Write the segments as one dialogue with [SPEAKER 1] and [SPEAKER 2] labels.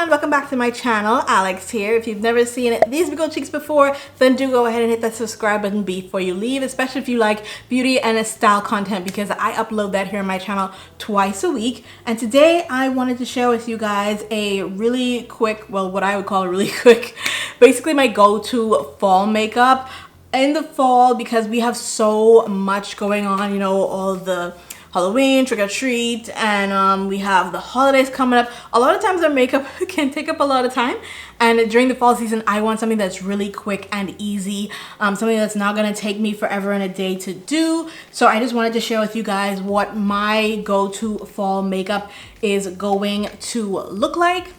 [SPEAKER 1] Welcome back to my channel. Alex here. If you've never seen these big old cheeks before, then do go ahead and hit that subscribe button before you leave, especially if you like beauty and style content, because I upload that here on my channel twice a week. And today I wanted to share with you guys a really quick, well, what I would call a really quick, basically my go-to fall makeup in the fall, because we have so much going on, you know, all the Halloween, trick or treat, and we have the holidays coming up. A lot of times our makeup can take up a lot of time, and during the fall season I want something that's really quick and easy, something that's not gonna take me forever and a day to do. So I just wanted to share with you guys what my go-to fall makeup is going to look like.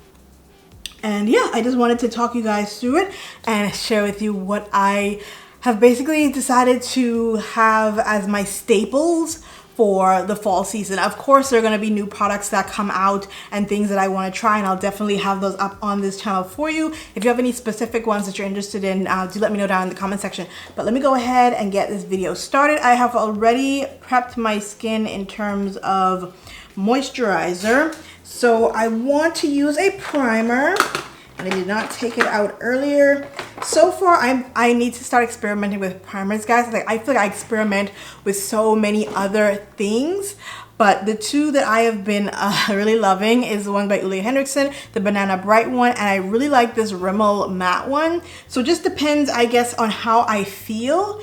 [SPEAKER 1] And yeah, I just wanted to talk you guys through it and share with you what I have basically decided to have as my staples for the fall season. Of course, there are going to be new products that come out and things that I want to try, and I'll definitely have those up on this channel for you. If you have any specific ones that you're interested in, do let me know down in the comment section. But let me go ahead and get this video started. I have already prepped my skin in terms of moisturizer. So I want to use a primer, and I did not take it out earlier. So far, I need to start experimenting with primers, guys. Like, I feel like I experiment with so many other things, but the two that I have been really loving is the one by Henriksen, the Banana Bright one, and I really like this Rimmel Matte one. So it just depends, I guess, on how I feel.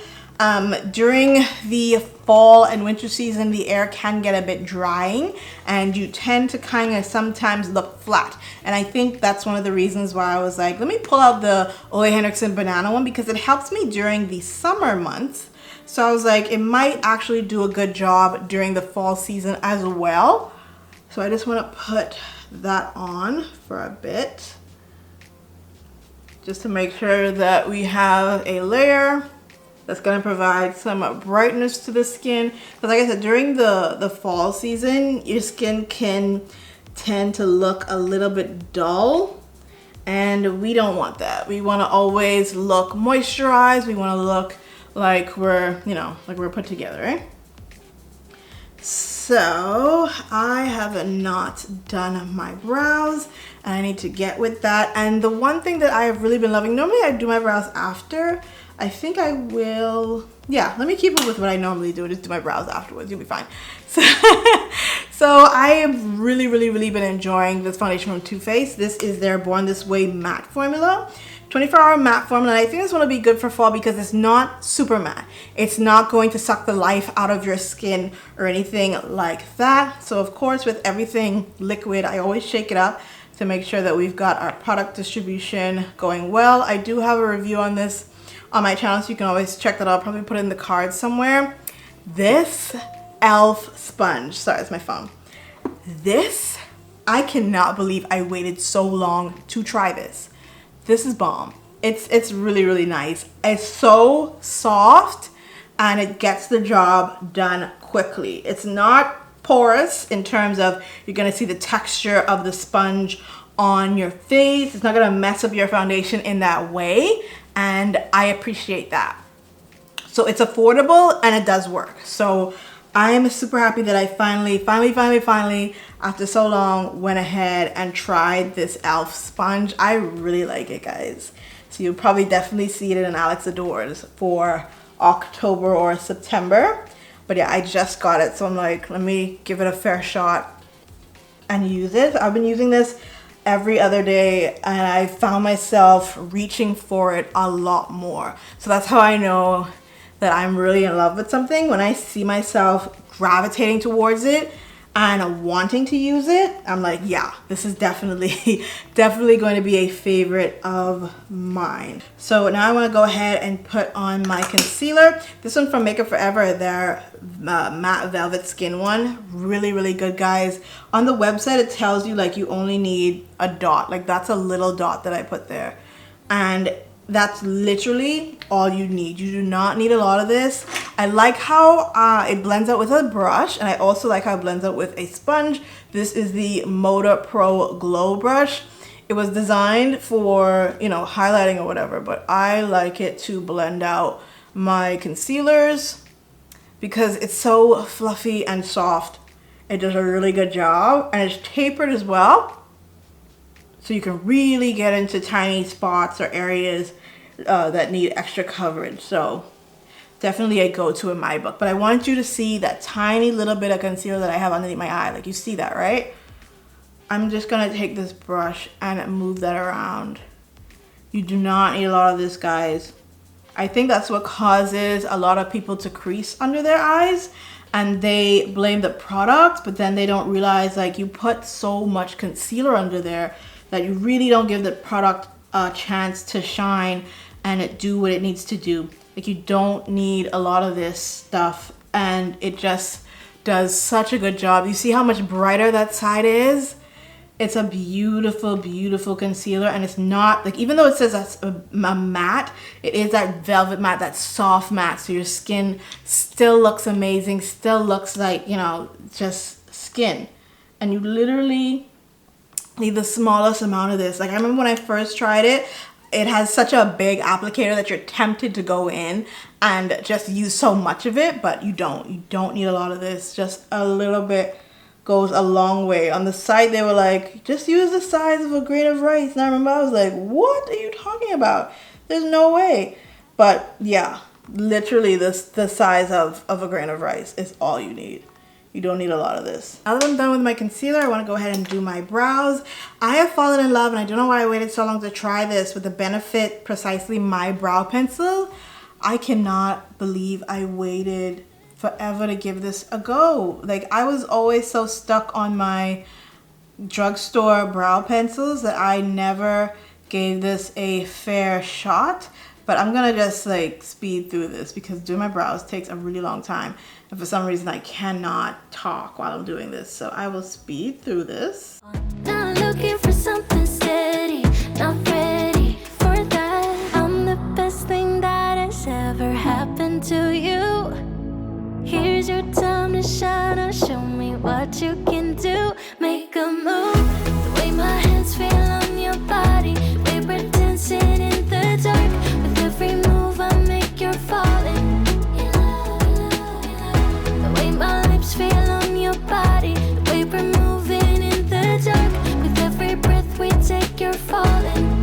[SPEAKER 1] During the fall and winter season, the air can get a bit drying and you tend to kind of sometimes look flat. And I think that's one of the reasons why I was like, let me pull out the Ole Henriksen Banana one, because it helps me during the summer months. So I was like, it might actually do a good job during the fall season as well. So I just want to put that on for a bit, just to make sure that we have a layer that's going to provide some brightness to the skin. But like I said, during the fall season, your skin can tend to look a little bit dull, and we don't want that. We want to always look moisturized. We want to look like we're, you know, like we're put together, right? So I have not done my brows, and I need to get with that. And the one thing that I have really been loving, normally I do my brows after. I think I will, yeah, let me keep it with what I normally do, just do my brows afterwards, you'll be fine. So I have really been enjoying this foundation from Too Faced. This is their Born This Way matte formula, 24-hour matte formula. And I think this one will be good for fall because it's not super matte. It's not going to suck the life out of your skin or anything like that. So of course, with everything liquid, I always shake it up to make sure that we've got our product distribution going well. I do have a review on this on my channel, so you can always check that out. I'll probably put it in the cards somewhere. This e.l.f. sponge, sorry, it's my phone. This, I cannot believe I waited so long to try this. This is bomb. It's really nice. It's so soft and it gets the job done quickly. It's not porous in terms of you're gonna see the texture of the sponge on your face. It's not gonna mess up your foundation in that way, and I appreciate that. So it's affordable and it does work. So I am super happy that I finally, after so long, went ahead and tried this e.l.f. sponge. I really like it, guys. So you'll probably definitely see it in Alex Adores for October or September. But yeah, I just got it, so I'm like, let me give it a fair shot and use it. I've been using this every other day, and I found myself reaching for it a lot more. So that's how I know that I'm really in love with something, when I see myself gravitating towards it and wanting to use it. I'm like, yeah, this is definitely going to be a favorite of mine. So now I want to go ahead and put on my concealer. This one from Makeup Forever, their matte velvet skin one. Really good, guys. On the website it tells you like you only need a dot, like that's a little dot that I put there, and that's literally all you need. You do not need a lot of this. I like how it blends out with a brush, and I also like how it blends out with a sponge. This is the MODA Pro Glow brush. it was designed for, you know, highlighting or whatever, but I like it to blend out my concealers because it's so fluffy and soft. It does a really good job, and it's tapered as well, so you can really get into tiny spots or areas that need extra coverage. So definitely a go-to in my book. But I want you to see that tiny little bit of concealer that I have underneath my eye. Like, you see that, right? I'm just gonna take this brush and move that around. You do not need a lot of this, guys. I think that's what causes a lot of people to crease under their eyes, and they blame the product, but then they don't realize, like, you put so much concealer under there that you really don't give the product a chance to shine and it do what it needs to do. Like, you don't need a lot of this stuff, and it just does such a good job. You see how much brighter that side is? It's a beautiful, beautiful concealer, and it's not, like, even though it says that's a matte, it is that velvet matte, that soft matte, so your skin still looks amazing, still looks like, you know, just skin. And you literally need the smallest amount of this. Like, I remember when I first tried it, it has such a big applicator that you're tempted to go in and just use so much of it, but you don't. You don't need a lot of this. Just a little bit goes a long way. On the site, they were like, just use the size of a grain of rice. And I remember I was like, what are you talking about? There's no way. But yeah, literally the size of a grain of rice is all you need. You don't need a lot of this. Now that I'm done with my concealer, I want to go ahead and do my brows. I have fallen in love, and I don't know why I waited so long to try this, with the Benefit Precisely My Brow Pencil. I cannot believe I waited forever to give this a go. Like, I was always so stuck on my drugstore brow pencils that I never gave this a fair shot. But I'm gonna just, like, speed through this because doing my brows takes a really long time. And for some reason I cannot talk while I'm doing this. So I will speed through this.
[SPEAKER 2] Not looking for something steady, not ready for that. I'm the best thing that has ever happened to you. Here's your time to shine, or show me what you can do. Make a move, the way my hands feel on your body. We were dancing in the dark. With every move I make, you're falling. The way my lips feel on your body. The way we're moving in the dark. With every breath we take, you're falling.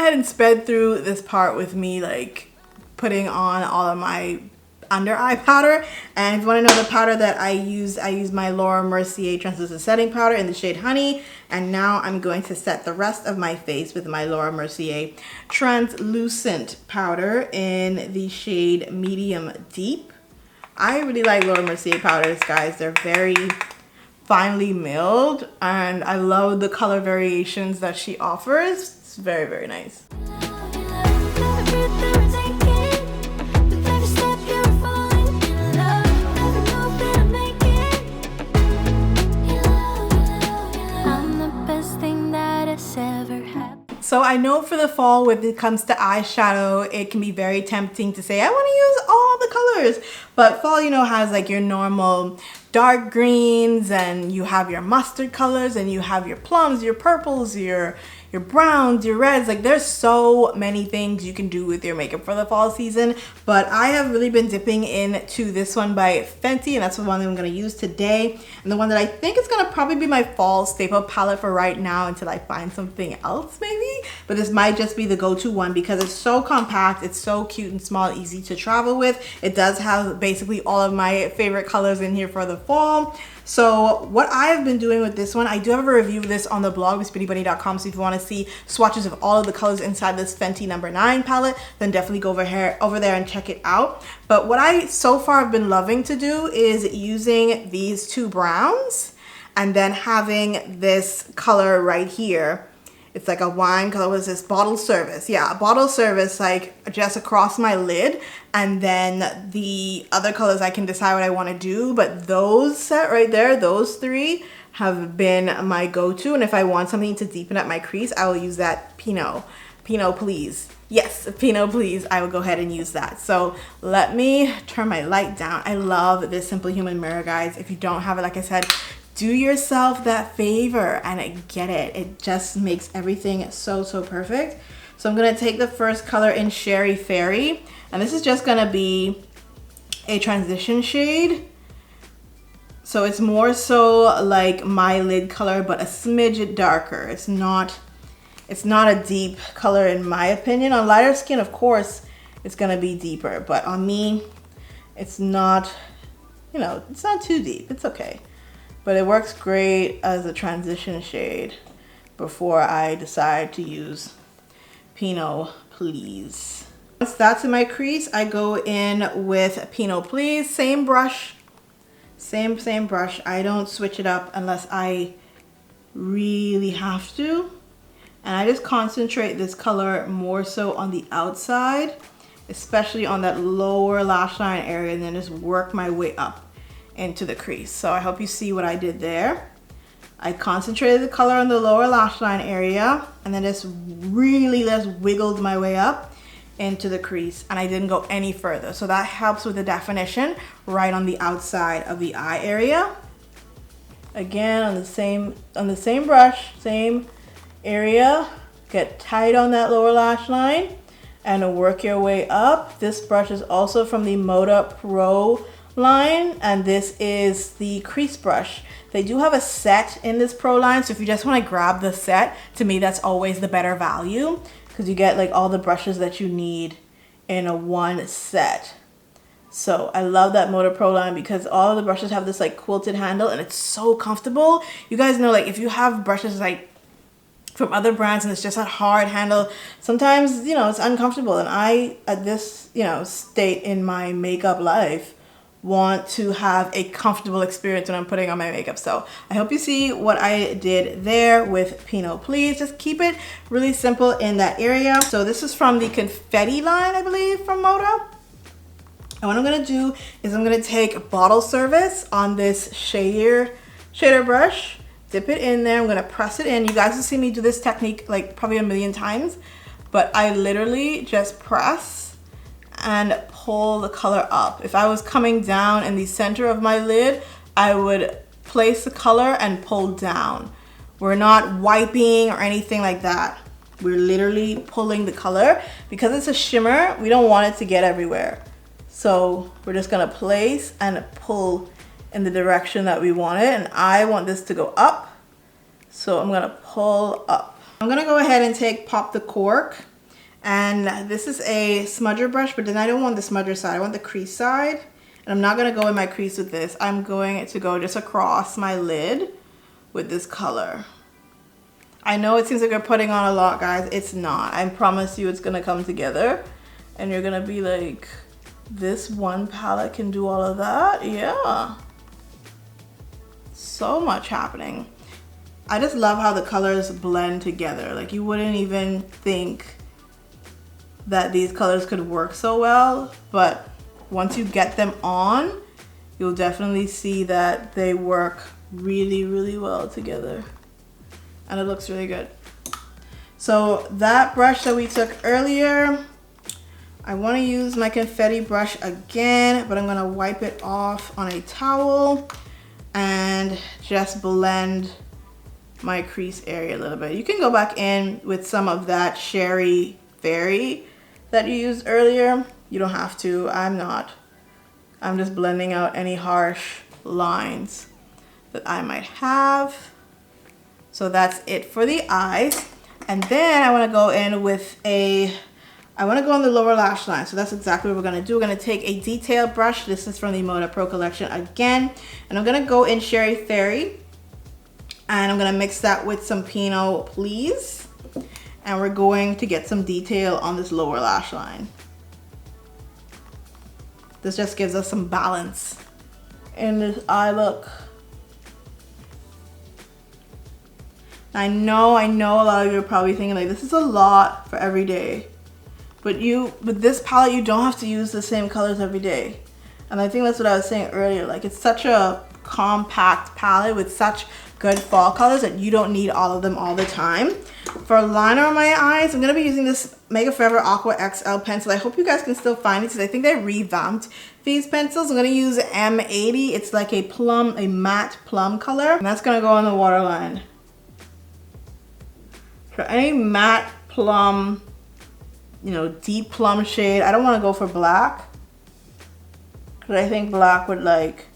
[SPEAKER 1] And sped through this part with me, like, putting on all of my under eye powder. And if you want to know the powder that I use my Laura Mercier Translucent Setting Powder in the shade Honey. And now I'm going to set the rest of my face with my Laura Mercier Translucent Powder in the shade Medium Deep. I really like Laura Mercier powders, guys. They're very finely milled, and I love the color variations that she offers. It's very, very nice. So I know for the fall, when it comes to eyeshadow, it can be very tempting to say, I want to use all the colors. But fall, you know, has like your normal dark greens, and you have your mustard colors, and you have your plums, your purples, your browns, your reds. Like, there's so many things you can do with your makeup for the fall season. But I have really been dipping into this one by Fenty, and that's the one that I'm going to use today. And the one that I think is going to probably be my fall staple palette for right now until I find something else maybe. But this might just be the go-to one because it's so compact, it's so cute and small, easy to travel with. It does have basically all of my favorite colors in here for the fall. So what I've been doing with this one, I do have a review of this on the blog, MissBeautyBunny.com. So if you want to see swatches of all of the colors inside this Fenty No. 9 palette, then definitely go over there and check it out. But what I so far have been loving to do is using these two browns and then having this color right here. It's like a wine color. What is this? Bottle Service. Yeah, a Bottle Service, like just across my lid. And then the other colors I can decide what I want to do. But those set right there, those three have been my go-to. And if I want something to deepen up my crease, I will use that Pinot Please. Yes, Pinot Please, I will go ahead and use that. So let me turn my light down. I love this Simple Human mirror, guys. If you don't have it, like I said, do yourself that favor and get it. It just makes everything so, so perfect. So I'm gonna take the first color in Sherry Fairy, and this is just gonna be a transition shade. So it's more so like my lid color, but a smidge darker. It's not a deep color in my opinion. On lighter skin, of course, it's gonna be deeper, but on me, it's not, you know, it's not too deep. It's okay. But it works great as a transition shade before I decide to use Pinot Please. Once that's in my crease, I go in with Pinot Please, same brush, same brush. I don't switch it up unless I really have to. And I just concentrate this color more so on the outside, especially on that lower lash line area, and then just work my way up into the crease. So I hope you see what I did there. I concentrated the color on the lower lash line area, and then just really just wiggled my way up into the crease, and I didn't go any further. So that helps with the definition right on the outside of the eye area. Again, on the same brush, same area, get tight on that lower lash line and work your way up. This brush is also from the MODA Pro line, and this is the crease brush. They do have a set in this Pro line, so if you just want to grab the set, to me that's always the better value, because you get like all the brushes that you need in a one set. So I love that MODA Pro line because all of the brushes have this like quilted handle, and it's so comfortable. You guys know, like if you have brushes like from other brands and it's just a hard handle, sometimes, you know, it's uncomfortable. And I, at this, you know, state in my makeup life, want to have a comfortable experience when I'm putting on my makeup. So I hope you see what I did there with Pinot Please. Just keep it really simple in that area. So this is from the Confetti line, I believe, from MODA. And what I'm gonna do is I'm gonna take Bottle Service on this shader brush, dip it in there, I'm gonna press it in. You guys will see me do this technique like probably a million times, but I literally just press and pull the color up. If I was coming down in the center of my lid, I would place the color and pull down. We're not wiping or anything like that. We're literally pulling the color. Because it's a shimmer, we don't want it to get everywhere. So we're just gonna place and pull in the direction that we want it, and I want this to go up, so I'm gonna pull up. I'm gonna go ahead and take Pop the Cork, and this is a smudger brush, but then I don't want the smudger side, I want the crease side, and I'm not gonna go in my crease with this. I'm going to go just across my lid with this color. I know it seems like we're putting on a lot, guys. It's not. I promise you it's gonna come together, and you're gonna be like, this one palette can do all of that? Yeah. So much happening. I just love how the colors blend together. Like you wouldn't even think that these colors could work so well, but once you get them on, you'll definitely see that they work really, really well together. And it looks really good. So that brush that we took earlier, I want to use my confetti brush again, but I'm going to wipe it off on a towel and just blend my crease area a little bit. You can go back in with some of that Sherry Fairy that you used earlier. You don't have to. I'm not. I'm just blending out any harsh lines that I might have. So that's it for the eyes. And then I want to go in with I want to go on the lower lash line. So that's exactly what we're going to do. We're going to take a detail brush. This is from the MODA Pro collection again. And I'm going to go in Sherry Fairy. And I'm going to mix that with some Pinot Please. And we're going to get some detail on this lower lash line. This just gives us some balance in this eye look. I know a lot of you are probably thinking like, this is a lot for every day. But with this palette, you don't have to use the same colors every day. And I think that's what I was saying earlier. Like, it's such a compact palette with such good fall colors that you don't need all of them all the time. For liner on my eyes, I'm gonna be using this Mega Forever Aqua XL pencil. I hope you guys can still find it because I think they revamped these pencils. I'm going to use M80. It's like a matte plum color. And that's going to go on the waterline. For any matte plum, you know, deep plum shade, I don't want to go for black. Because I think black would like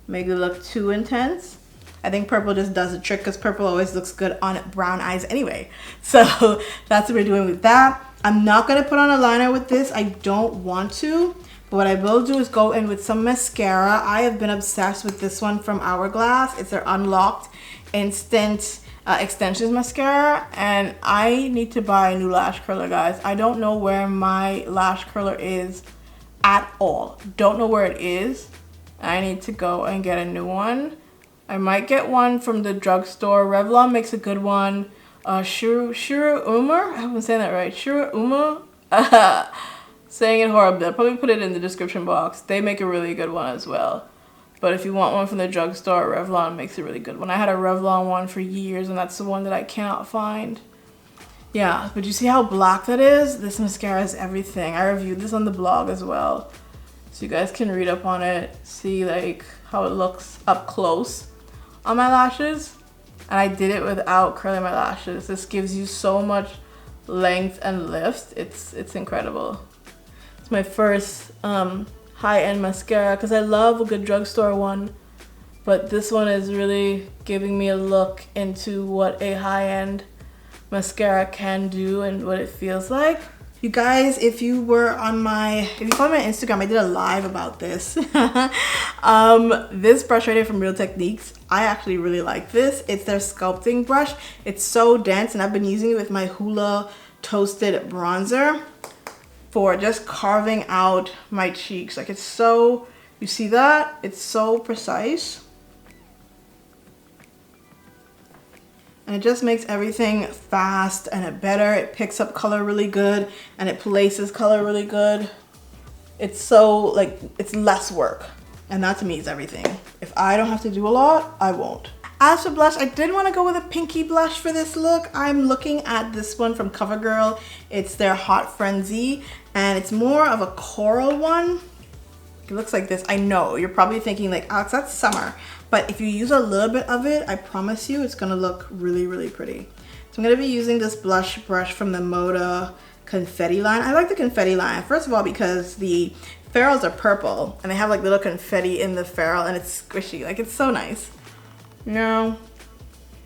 [SPEAKER 1] make it look too intense. I think purple just does the trick because purple always looks good on brown eyes anyway. So that's what we're doing with that. I'm not going to put on a liner with this. I don't want to. But what I will do is go in with some mascara. I have been obsessed with this one from Hourglass. It's their Unlocked Instant Extensions Mascara. And I need to buy a new lash curler, guys. I don't know where my lash curler is at all. Don't know where it is. I need to go and get a new one. I might get one from the drugstore. Revlon makes a good one. Shira Umar? I hope I'm saying that right. Shira Umar? Saying it horribly. I'll probably put it in the description box. They make a really good one as well. But if you want one from the drugstore, Revlon makes a really good one. I had a Revlon one for years, and that's the one that I cannot find. Yeah, but you see how black that is? This mascara is everything. I reviewed this on the blog as well. So you guys can read up on it. See like how it looks up close on my lashes. And I did it without curling my lashes. This gives you so much length and lift. It's incredible. It's my first high-end mascara because I love a good drugstore one. But this one is really giving me a look into what a high-end mascara can do and what it feels like. You guys, if you follow my Instagram, I did a live about this. This brush right here from Real Techniques, I actually really like this. It's their sculpting brush. It's so dense, and I've been using it with my Hoola Toasted Bronzer for just carving out my cheeks. Like it's so, you see that? It's so precise. And it just makes everything fast and better. It picks up color really good and it places color really good. It's so like, it's less work. And that to me is everything. If I don't have to do a lot, I won't. As for blush, I did want to go with a pinky blush for this look. I'm looking at this one from Covergirl. It's their Hot Frenzy and it's more of a coral one. It looks like this. I know, you're probably thinking like, Alex, that's summer. But if you use a little bit of it, I promise you it's gonna look really, really pretty. So I'm gonna be using this blush brush from the MODA Confetti line. I like the confetti line, first of all, because the ferrules are purple and they have like little confetti in the ferrule and it's squishy. Like it's so nice. You know,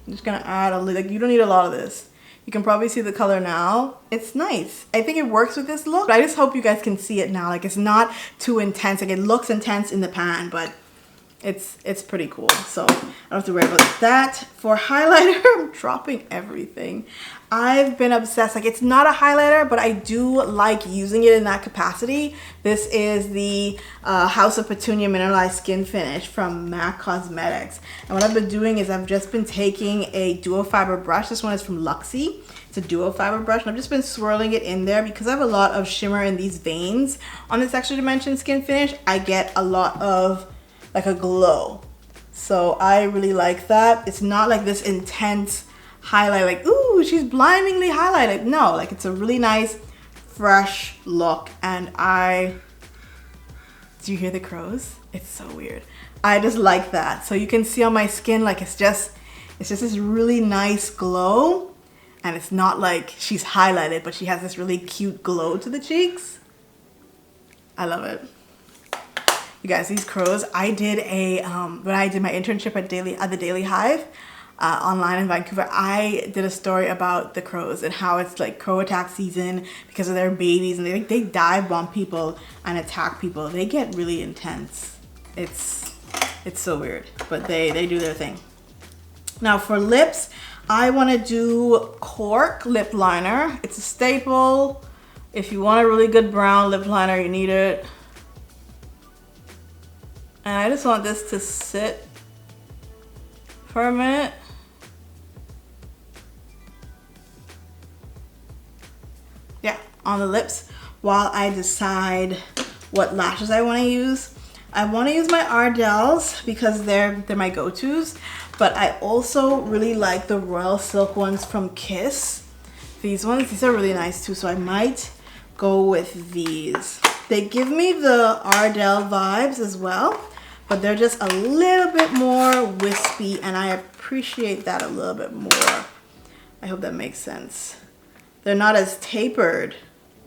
[SPEAKER 1] I'm just gonna add a little, like you don't need a lot of this. You can probably see the color now. It's nice. I think it works with this look, but I just hope you guys can see it now. Like it's not too intense. Like it looks intense in the pan, but it's pretty cool. So I don't have to worry about that. For highlighter, I'm dropping everything. I've been obsessed. Like it's not a highlighter, but I do like using it in that capacity. This is the House of Petunia Mineralized Skin Finish from MAC Cosmetics. And what I've been doing is I've just been taking a duo fiber brush. This one is from Luxie. It's a duo fiber brush. And I've just been swirling it in there because I have a lot of shimmer in these veins. On this Extra Dimension Skin Finish, I get a lot of like a glow. So I really like that. It's not like this intense highlight, like, ooh, she's blindingly highlighted. No, like it's a really nice, fresh look. And do you hear the crows? It's so weird. I just like that. So you can see on my skin, like it's just this really nice glow. And it's not like she's highlighted, but she has this really cute glow to the cheeks. I love it. You guys, these crows, I did when I did my internship at the Daily Hive online in Vancouver, I did a story about the crows and how it's like crow attack season because of their babies, and they dive bomb people and attack people. They get really intense. It's so weird, but they do their thing. Now for lips, I want to do Cork lip liner. It's a staple. If you want a really good brown lip liner, you need it. And I just want this to sit for a minute. Yeah, on the lips while I decide what lashes I want to use. I want to use my Ardell's because they're my go-tos, but I also really like the Royal Silk ones from Kiss these ones. These are really nice too, so I might go with these. They give me the Ardell vibes as well, but they're just a little bit more wispy, and I appreciate that a little bit more. I hope that makes sense. They're not as tapered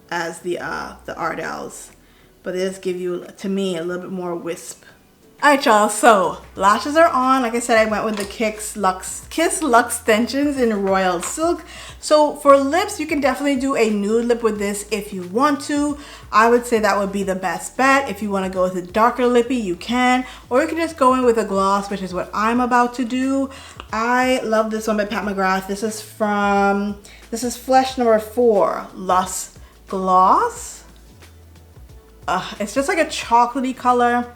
[SPEAKER 1] as the Ardells, but they just give you, to me, a little bit more wisp. Alright y'all, so lashes are on. Like I said, I went with the Kiss Luxtensions in Royal Silk. So for lips, you can definitely do a nude lip with this if you want to. I would say that would be the best bet. If you want to go with a darker lippy, you can. Or you can just go in with a gloss, which is what I'm about to do. I love this one by Pat McGrath. This is Flesh number 4, Lush Gloss. It's just like a chocolatey color.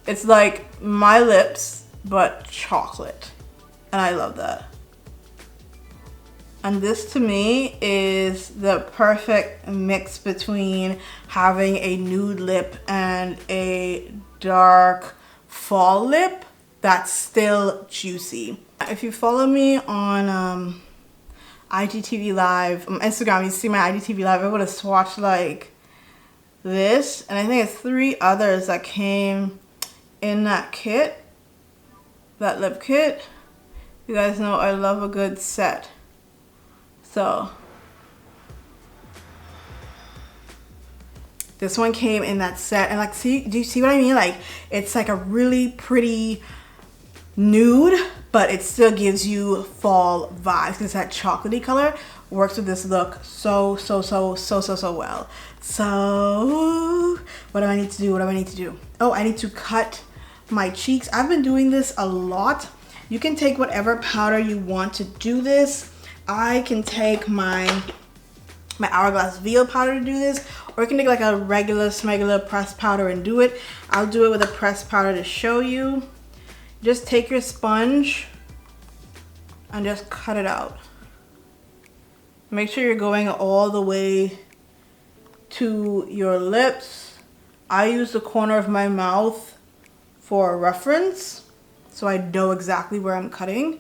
[SPEAKER 1] It's like my lips, but chocolate. And I love that. And this to me is the perfect mix between having a nude lip and a dark fall lip that's still juicy. If you follow me on IGTV Live, on Instagram, you see my IGTV Live, I would have swatched like this. And I think it's 3 others that came in that kit, that lip kit. You guys know I love a good set. So this one came in that set, and like, see, do you see what I mean? Like, it's like a really pretty nude, but it still gives you fall vibes because that chocolatey color works with this look so well. So what do I need to do? Oh, I need to cut my cheeks. I've been doing this a lot. You can take whatever powder you want to do this. I can take my Hourglass Veil powder to do this, or you can take like a regular smegular pressed powder and do it. I'll do it with a pressed powder to show you. Just take your sponge and just cut it out. Make sure you're going all the way to your lips. I use the corner of my mouth for reference, so I know exactly where I'm cutting.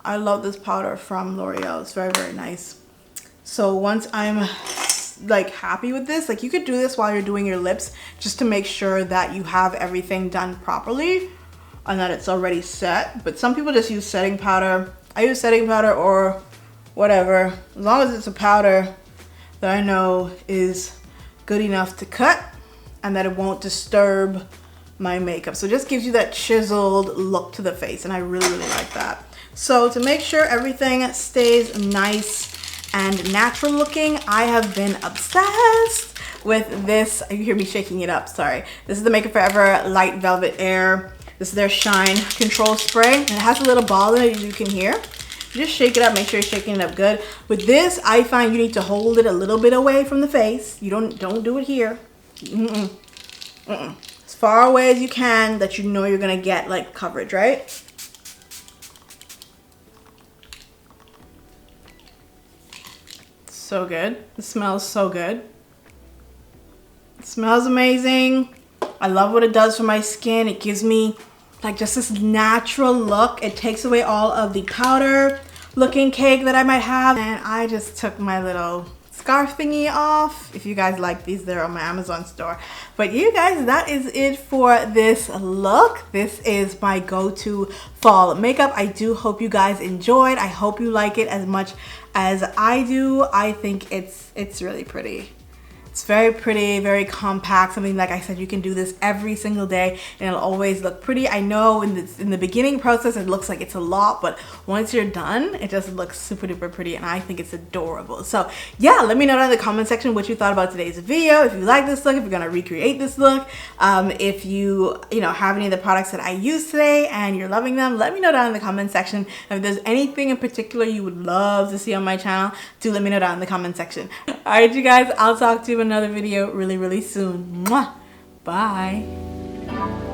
[SPEAKER 1] I love this powder from L'Oreal. It's very nice. So once I'm like happy with this, like, you could do this while you're doing your lips just to make sure that you have everything done properly and that it's already set. But some people just use setting powder. I use setting powder or whatever, as long as it's a powder that I know is good enough to cut and that it won't disturb my makeup. So it just gives you that chiseled look to the face, and I really like that. So to make sure everything stays nice and natural looking, I have been obsessed with this. You hear me shaking it up, sorry. This is the Makeup Forever Light Velvet Air. This is their Shine Control Spray. And it has a little ball in it, as you can hear. You just shake it up, make sure you're shaking it up good. With this, I find you need to hold it a little bit away from the face. You don't do it here. As far away as you can that you know you're gonna get like coverage, right? So good. It smells so good. It smells amazing. I love what it does for my skin. It gives me like just this natural look. It takes away all of the powder looking cake that I might have. And I just took my little scarf thingy off. If you guys like these, they're on my Amazon store. But you guys, that is it for this look. This is my go-to fall makeup. I do hope you guys enjoyed. I hope you like it as much as I do. I think it's really pretty. It's very pretty, very compact. Something, like I said, you can do this every single day and it'll always look pretty. I know in the beginning process it looks like it's a lot, but once you're done, it just looks super duper pretty, and I think it's adorable. So yeah, let me know down in the comment section what you thought about today's video. If you like this look, if you're gonna recreate this look, if you have any of the products that I used today and you're loving them, let me know down in the comment section. And if there's anything in particular you would love to see on my channel, do let me know down in the comment section. All right, you guys, I'll talk to you in another video really soon. Mwah! Bye.